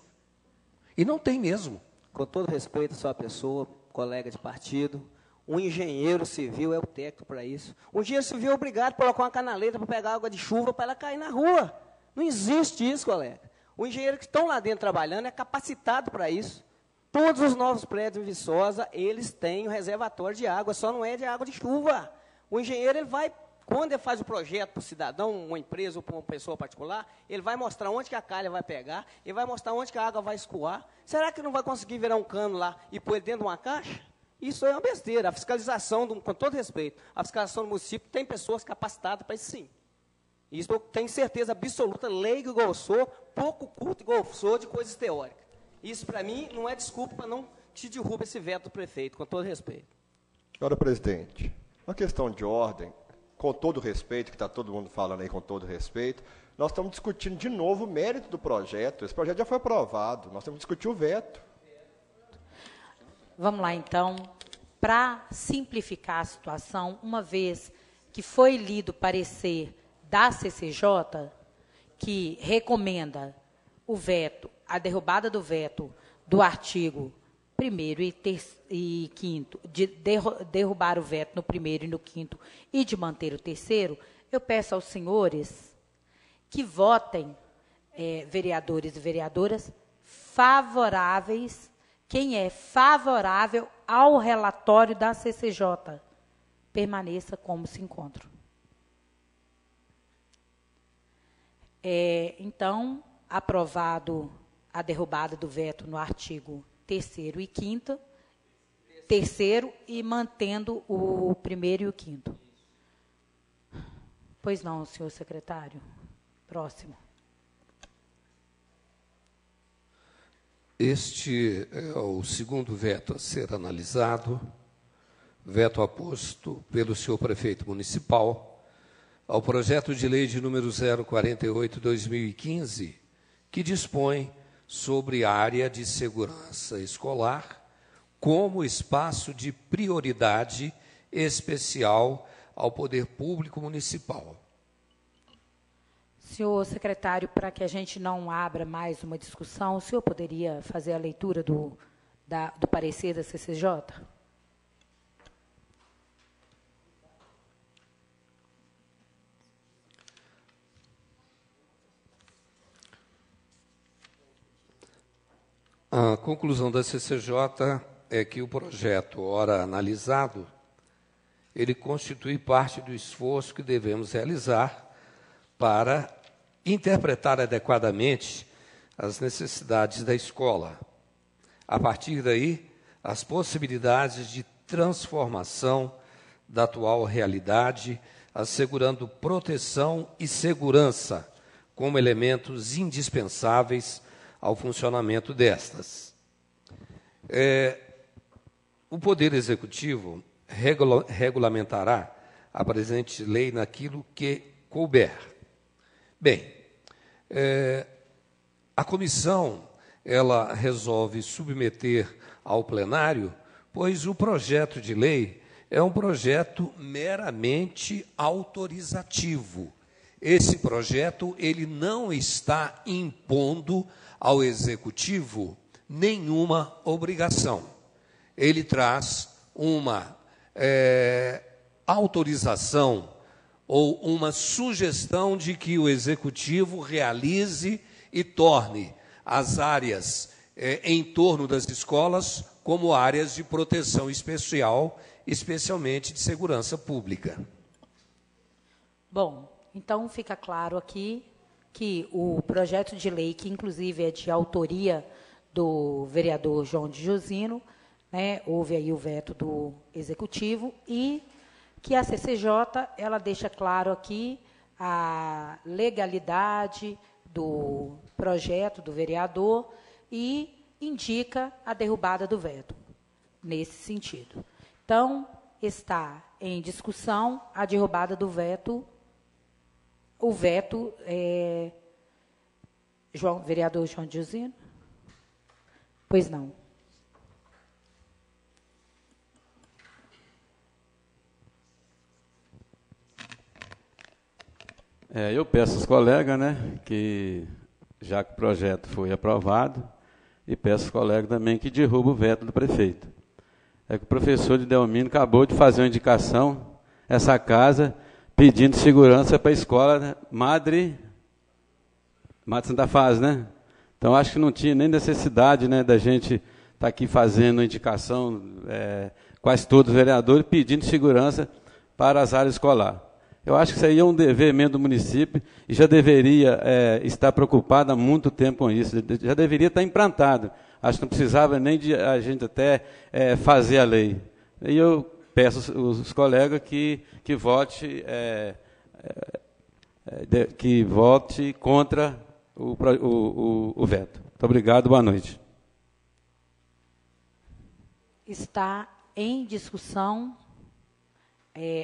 E não tem mesmo. Com todo respeito à sua pessoa, colega de partido, um engenheiro civil é o técnico para isso. Um engenheiro civil é obrigado a colocar uma canaleta para pegar água de chuva para ela cair na rua. Não existe isso, colega. O engenheiro que estão lá dentro trabalhando é capacitado para isso. Todos os novos prédios em Viçosa, eles têm um reservatório de água, só não é de água de chuva. O engenheiro, ele vai, quando ele faz o projeto para o cidadão, uma empresa ou para uma pessoa particular, ele vai mostrar onde que a calha vai pegar, ele vai mostrar onde que a água vai escoar. Será que não vai conseguir virar um cano lá e pôr ele dentro de uma caixa? Isso é uma besteira. A fiscalização, com todo respeito, a fiscalização do município tem pessoas capacitadas para isso sim. Isso eu tenho certeza absoluta, leigo igual eu sou, pouco culto igual eu sou de coisas teóricas. Isso, para mim, não é desculpa para não te derrubar esse veto do prefeito, com todo respeito. Senhora presidente, uma questão de ordem, com todo respeito, que está todo mundo falando aí com todo respeito, nós estamos discutindo de novo o mérito do projeto. Esse projeto já foi aprovado, nós temos que discutir o veto. Vamos lá, então. Para simplificar a situação, uma vez que foi lido o parecer da CCJ, que recomenda o veto, a derrubada do veto do artigo 1º e 5º, de derrubar o veto no 1º e no 5º e de manter o 3º, eu peço aos senhores que votem, vereadores e vereadoras, favoráveis, quem é favorável ao relatório da CCJ, permaneça como se encontra. Então, aprovado a derrubada do veto no artigo 3º e 5º, 3º e mantendo o 1º e o 5º. Pois não, senhor secretário. Próximo. Este é o segundo veto a ser analisado, veto aposto pelo senhor prefeito municipal ao projeto de lei de número 048/2015, que dispõe sobre área de segurança escolar como espaço de prioridade especial ao poder público municipal. Senhor secretário, para que a gente não abra mais uma discussão, o senhor poderia fazer a leitura do parecer da CCJ? A conclusão da CCJ é que o projeto, ora analisado, ele constitui parte do esforço que devemos realizar para interpretar adequadamente as necessidades da escola. A partir daí, as possibilidades de transformação da atual realidade, assegurando proteção e segurança como elementos indispensáveis ao funcionamento destas. O Poder Executivo regulamentará a presente lei naquilo que couber. Bem, a comissão ela resolve submeter ao plenário, pois o projeto de lei é um projeto meramente autorizativo. Esse projeto ele não está impondo ao Executivo nenhuma obrigação. Ele traz uma autorização ou uma sugestão de que o Executivo realize e torne as áreas em torno das escolas como áreas de proteção especial, especialmente de segurança pública. Bom, Então, fica claro aqui que o projeto de lei, que inclusive é de autoria do vereador João de Josino, né, houve aí o veto do Executivo, e que a CCJ ela deixa claro aqui a legalidade do projeto do vereador e indica a derrubada do veto, nesse sentido. Então, está em discussão a derrubada do veto, o veto, vereador João de Josino? Pois não. Eu peço aos colegas, né, que, já que o projeto foi aprovado, e peço aos colegas também que derrubem o veto do prefeito. É que o professor de Delmino acabou de fazer uma indicação, essa casa, pedindo segurança para a escola, né, Madre Santa Faz, né? Então, acho que não tinha nem necessidade, né, da gente estar aqui fazendo indicação, quase todos os vereadores, pedindo segurança para as áreas escolares. Eu acho que isso aí é um dever mesmo do município e já deveria estar preocupado há muito tempo com isso, já deveria estar implantado. Acho que não precisava nem de a gente até fazer a lei. E eu peço os colegas que vote contra o veto. Muito obrigado, boa noite. Está em discussão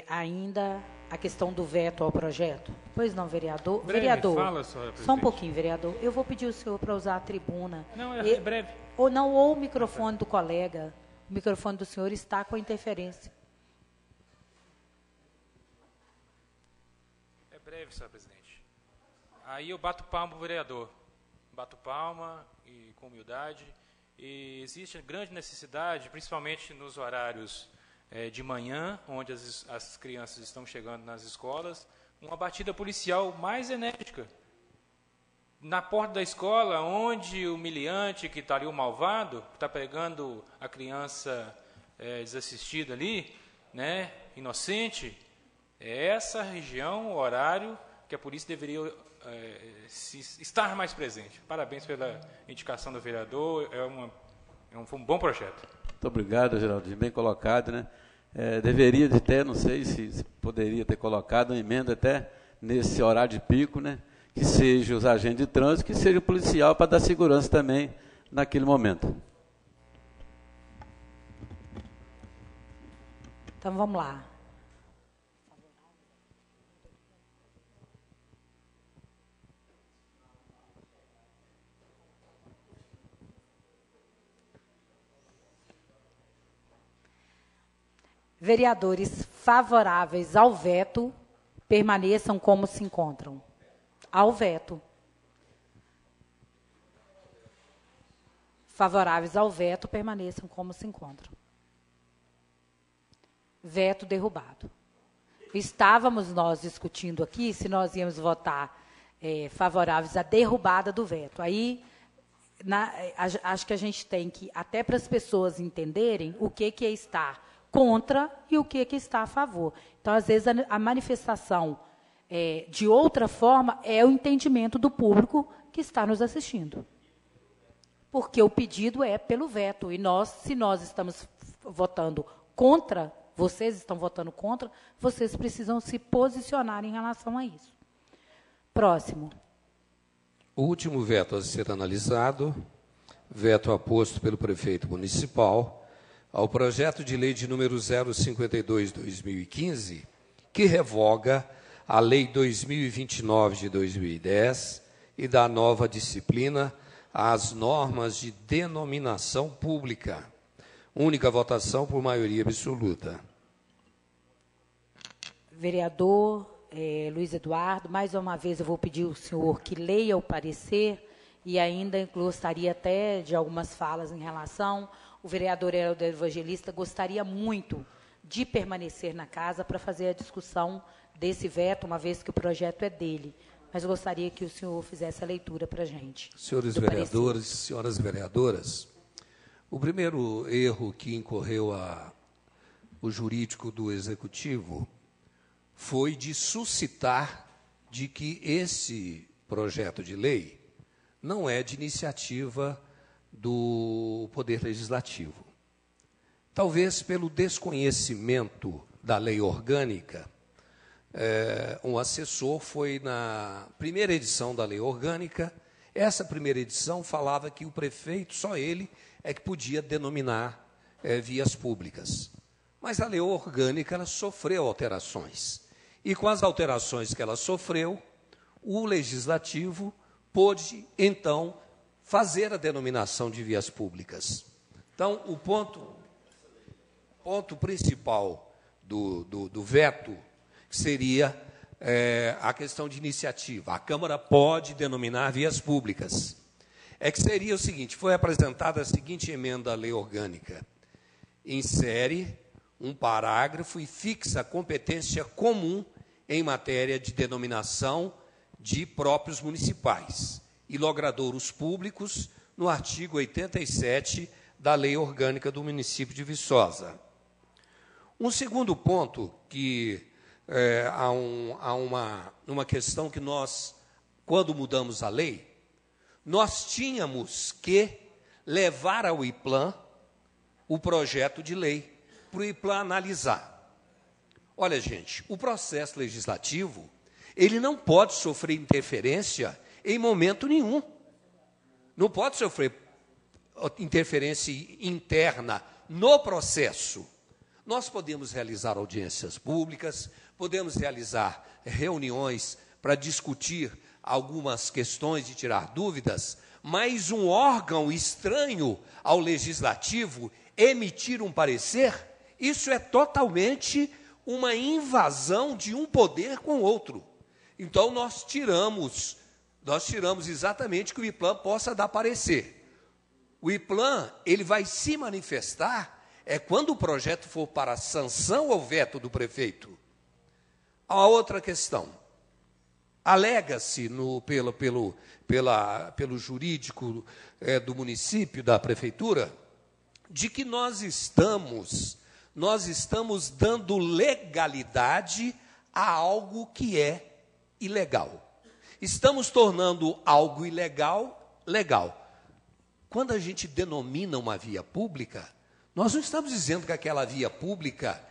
ainda a questão do veto ao projeto? Pois não, vereador? Breve, vereador, fala, senhora presidente. Só um pouquinho, vereador. Eu vou pedir o senhor para usar a tribuna. Não, é breve. Ou o microfone do colega. O microfone do senhor está com interferência. É breve, senhora presidente. Aí eu bato palma para o vereador. Bato palma e com humildade. E existe grande necessidade, principalmente nos horários de manhã, onde as crianças estão chegando nas escolas, uma batida policial mais enérgica. Na porta da escola, onde o humilhante, que está ali, o malvado, que está pegando a criança desassistida ali, né, inocente, é essa região, o horário, que a polícia deveria estar mais presente. Parabéns pela indicação do vereador, foi um bom projeto. Muito obrigado, Geraldo, bem colocado, né? Deveria de ter, não sei se poderia ter colocado uma emenda até nesse horário de pico, né? Que seja os agentes de trânsito, que seja o policial para dar segurança também naquele momento. Então, vamos lá. Vereadores favoráveis ao veto permaneçam como se encontram. Ao veto. Favoráveis ao veto permaneçam como se encontram. Veto derrubado. Estávamos nós discutindo aqui se nós íamos votar favoráveis à derrubada do veto. Aí, acho que a gente tem que, até para as pessoas entenderem o que é estar contra e o que está a favor. Então, às vezes, a manifestação de outra forma é o entendimento do público que está nos assistindo. Porque o pedido é pelo veto. E se nós estamos votando contra, vocês estão votando contra, vocês precisam se posicionar em relação a isso. Próximo. O último veto a ser analisado, veto aposto pelo prefeito municipal ao projeto de lei de número 052/2015, que revoga a Lei 2029 de 2010 e dá nova disciplina às normas de denominação pública. Única votação por maioria absoluta. Vereador Luiz Eduardo, mais uma vez eu vou pedir ao senhor que leia o parecer e ainda gostaria até de algumas falas em relação. O vereador Helder Evangelista gostaria muito de permanecer na casa para fazer a discussão desse veto, uma vez que o projeto é dele. Mas eu gostaria que o senhor fizesse a leitura para a gente. Senhores vereadores, senhoras vereadoras, o primeiro erro que incorreu o jurídico do Executivo foi de suscitar de que esse projeto de lei não é de iniciativa do Poder Legislativo. Talvez pelo desconhecimento da lei orgânica, um assessor foi na primeira edição da lei orgânica. Essa primeira edição falava que o prefeito, só ele, é que podia denominar vias públicas. Mas a lei orgânica ela sofreu alterações. E com as alterações que ela sofreu, o Legislativo pôde, então, fazer a denominação de vias públicas. Então, o ponto principal do veto seria a questão de iniciativa. A Câmara pode denominar vias públicas. É que seria o seguinte, foi apresentada a seguinte emenda à lei orgânica. Insere um parágrafo e fixa a competência comum em matéria de denominação de próprios municipais e logradouros públicos no artigo 87 da Lei Orgânica do município de Viçosa. Um segundo ponto que há uma questão que nós, quando mudamos a lei, nós tínhamos que levar ao IPLAN o projeto de lei para o IPLAN analisar. Olha, gente, o processo legislativo, ele não pode sofrer interferência em momento nenhum. Não pode sofrer interferência interna no processo. Nós podemos realizar audiências públicas, podemos realizar reuniões para discutir algumas questões e tirar dúvidas, mas um órgão estranho ao legislativo emitir um parecer, isso é totalmente uma invasão de um poder com o outro. Então, nós tiramos exatamente que o IPLAN possa dar parecer. O IPLAN, ele vai se manifestar quando o projeto for para sanção ou veto do prefeito. A outra questão. Alega-se pelo jurídico do município, da prefeitura, de que nós estamos dando legalidade a algo que é ilegal. Estamos tornando algo ilegal, legal. Quando a gente denomina uma via pública, nós não estamos dizendo que aquela via pública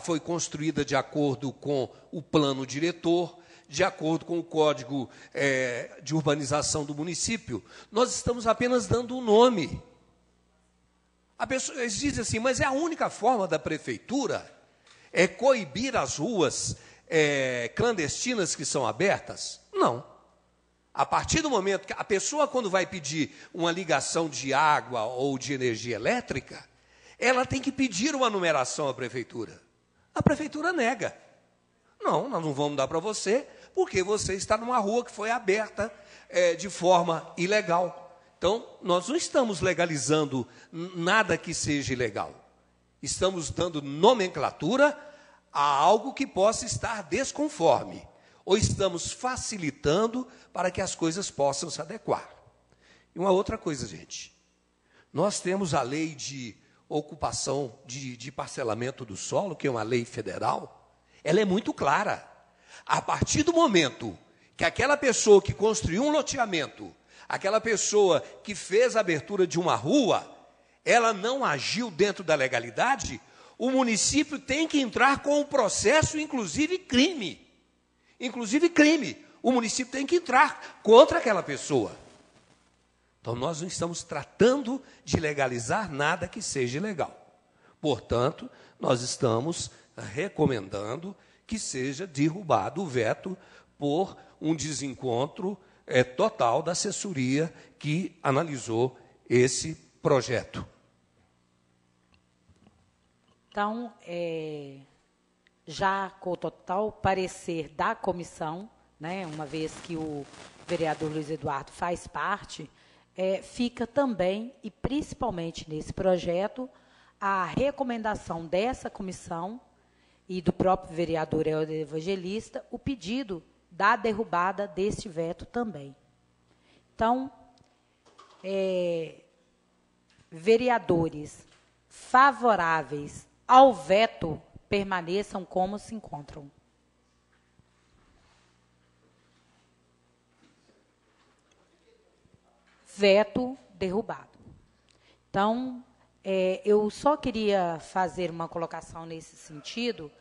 foi construída de acordo com o plano diretor, de acordo com o Código de Urbanização do município. Nós estamos apenas dando um nome. Eles dizem assim, mas é a única forma da prefeitura coibir as ruas clandestinas que são abertas? Não. A partir do momento que a pessoa, quando vai pedir uma ligação de água ou de energia elétrica, ela tem que pedir uma numeração à prefeitura. A prefeitura nega. Não, nós não vamos dar para você, porque você está numa rua que foi aberta de forma ilegal. Então, nós não estamos legalizando nada que seja ilegal. Estamos dando nomenclatura a algo que possa estar desconforme. Ou estamos facilitando para que as coisas possam se adequar. E uma outra coisa, gente. Nós temos a lei de ocupação, de parcelamento do solo, que é uma lei federal. Ela é muito clara. A partir do momento que aquela pessoa que construiu um loteamento, aquela pessoa que fez a abertura de uma rua, ela não agiu dentro da legalidade, o município tem que entrar com um processo, inclusive crime. Inclusive crime. O município tem que entrar contra aquela pessoa. Então, nós não estamos tratando de legalizar nada que seja ilegal. Portanto, nós estamos recomendando que seja derrubado o veto por um desencontro total da assessoria que analisou esse projeto. Então, já com o total parecer da comissão, né, uma vez que o vereador Luiz Eduardo faz parte, fica também, e principalmente nesse projeto, a recomendação dessa comissão e do próprio vereador Helder Evangelista, o pedido da derrubada deste veto também. Então, vereadores favoráveis ao veto permaneçam como se encontram. veto derrubado. Então, eu só queria fazer uma colocação nesse sentido.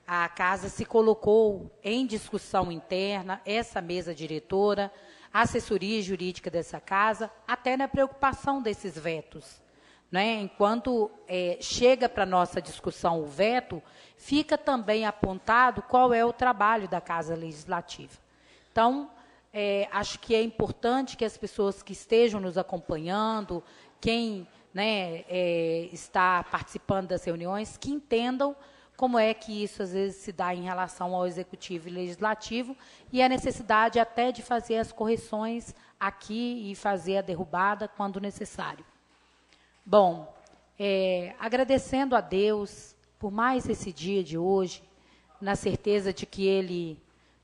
A casa se colocou em discussão interna, essa mesa diretora, a assessoria jurídica dessa casa, até na preocupação desses vetos. Né? Enquanto chega para a nossa discussão o veto, fica também apontado qual é o trabalho da Casa Legislativa. Então, acho que é importante que as pessoas que estejam nos acompanhando, quem, né, está participando das reuniões, que entendam como é que isso, às vezes, se dá em relação ao Executivo e Legislativo, e a necessidade até de fazer as correções aqui e fazer a derrubada quando necessário. Bom, agradecendo a Deus por mais esse dia de hoje, na certeza de que Ele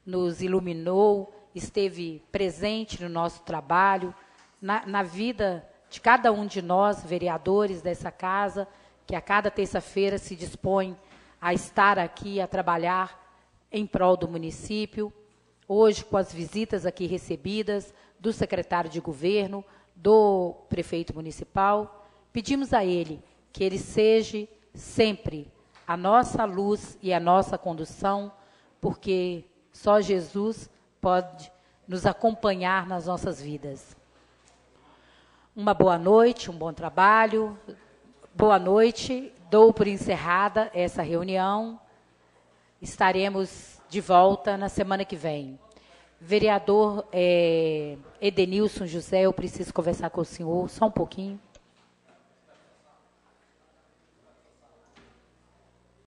nos iluminou, esteve presente no nosso trabalho, na vida de cada um de nós, vereadores dessa casa, que a cada terça-feira se dispõe a estar aqui, a trabalhar em prol do município, hoje com as visitas aqui recebidas do secretário de governo, do prefeito municipal. Pedimos a Ele que Ele seja sempre a nossa luz e a nossa condução, porque só Jesus pode nos acompanhar nas nossas vidas. Uma boa noite, um bom trabalho. Boa noite. Dou por encerrada essa reunião. Estaremos de volta na semana que vem. Vereador Edenilson José, eu preciso conversar com o senhor só um pouquinho.